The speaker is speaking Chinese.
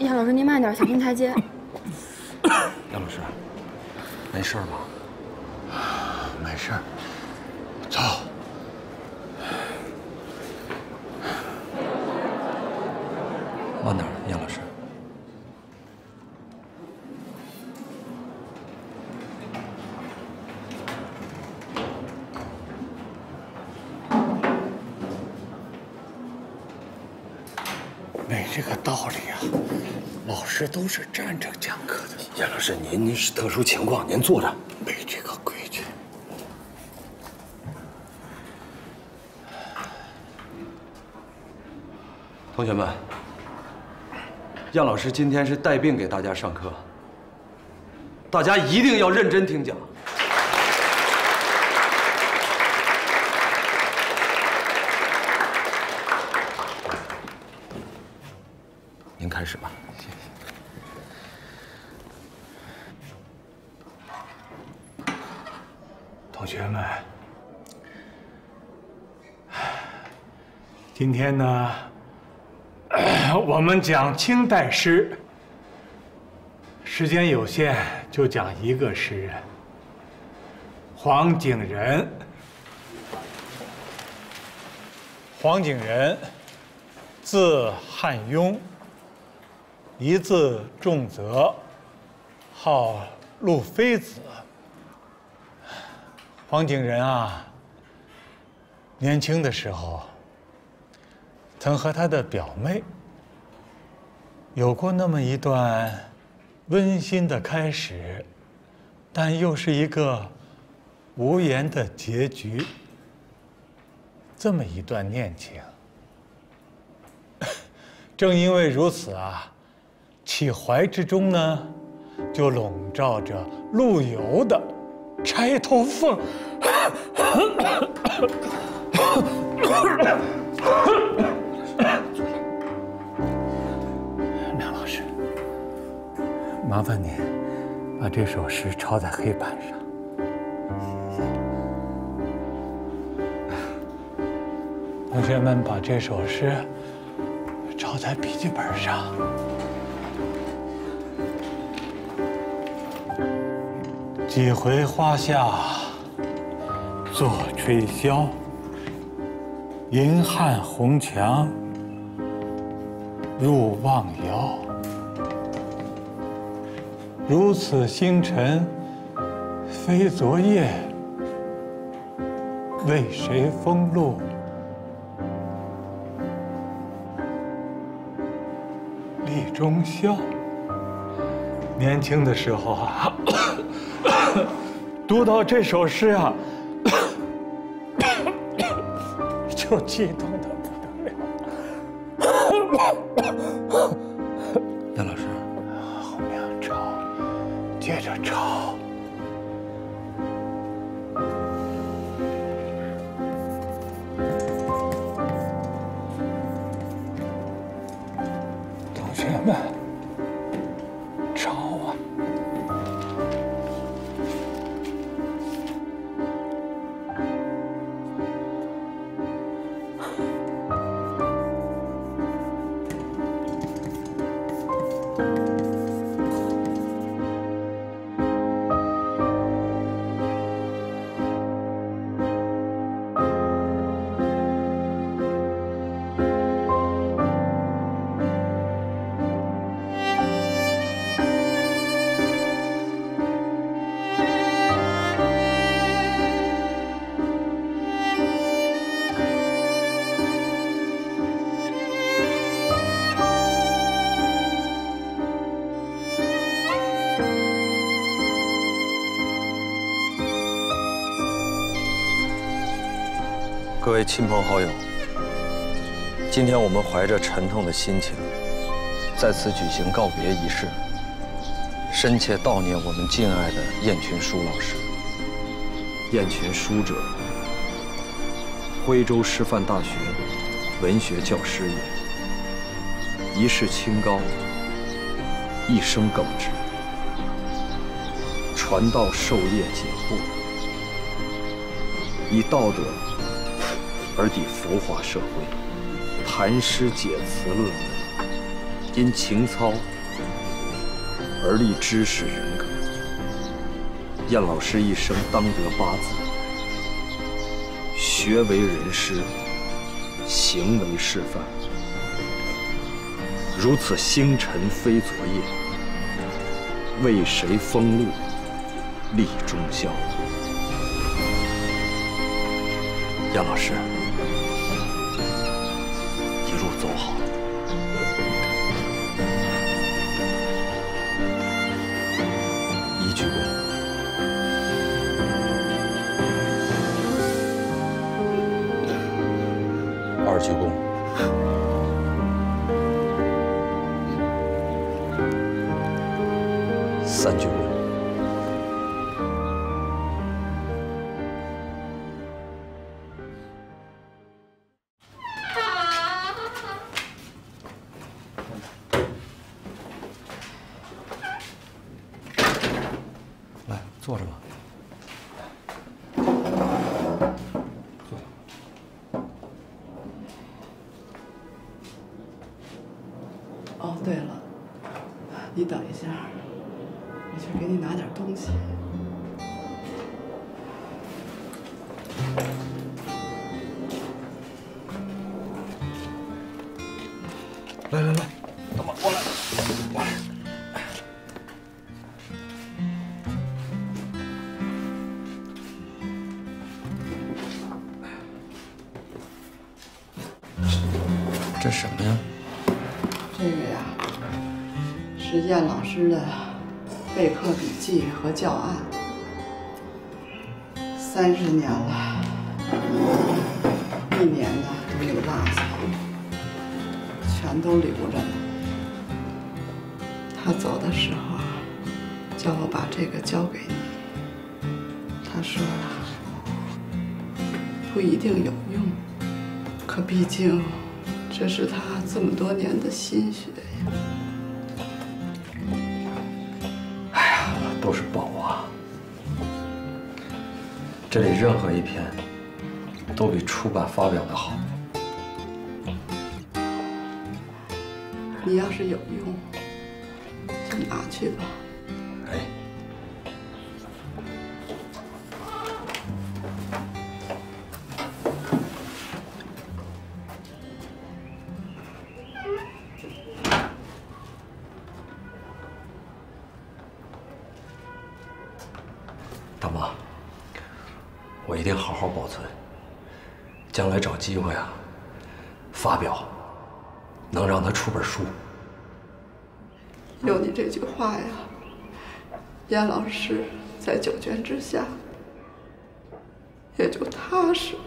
杨老师，您慢点，小心台阶。杨老师，没事吧？没事。走。慢点，杨老师。 没这个道理呀，老师都是站着讲课的。杨老师，您是特殊情况，您坐着。没这个规矩。同学们，杨老师今天是带病给大家上课，大家一定要认真听讲。 您开始吧，谢谢。同学们，今天呢，我们讲清代诗，时间有限，就讲一个诗人——黄景仁。黄景仁，字汉庸。 一字仲泽，号陆飞子。黄景仁啊，年轻的时候，曾和他的表妹有过那么一段温馨的开始，但又是一个无言的结局。这么一段恋情，正因为如此啊。 其怀之中呢，就笼罩着陆游的钗头凤。梁老师，麻烦您把这首诗抄在黑板上。同学们把这首诗抄在笔记本上。 几回花下作吹箫，银汉红墙入望遥。如此星辰非昨夜，为谁风露立中宵？年轻的时候啊。读到这首诗啊，就激动得不得了。杨老师，后面抄，接着抄。同学们。 各位亲朋好友，今天我们怀着沉痛的心情，在此举行告别仪式，深切悼念我们敬爱的晏群书老师。晏群书者，徽州师范大学文学教师也，一世清高，一生耿直，传道授业解惑，以道德而抵浮华社会，谈诗解词论文，因情操而立知识人格。燕老师一生当得8字：学为人师，行为示范。如此星辰非昨夜，为谁封路立忠孝？燕老师，一路走好。1鞠躬。2鞠躬。3鞠躬。来，坐着吧。坐。哦，对了，你等一下，我去给你拿点东西。来来来，大妈，过来，过来。这什么呀？这个呀，是燕老师的备课笔记和教案，30年了，一年呢都没有落下，全都留着呢。他走的时候叫我把这个交给你，他说啊，不一定有用，可毕竟这是他这么多年的心血呀。哎呀，都是宝啊！这里任何一篇都比出版发表的好。你要是有用，就拿去吧。哎，大妈，我一定好好保存，将来找机会啊，发表，能让他出本书。有你这句话呀，燕老师在9卷之下也就踏实了。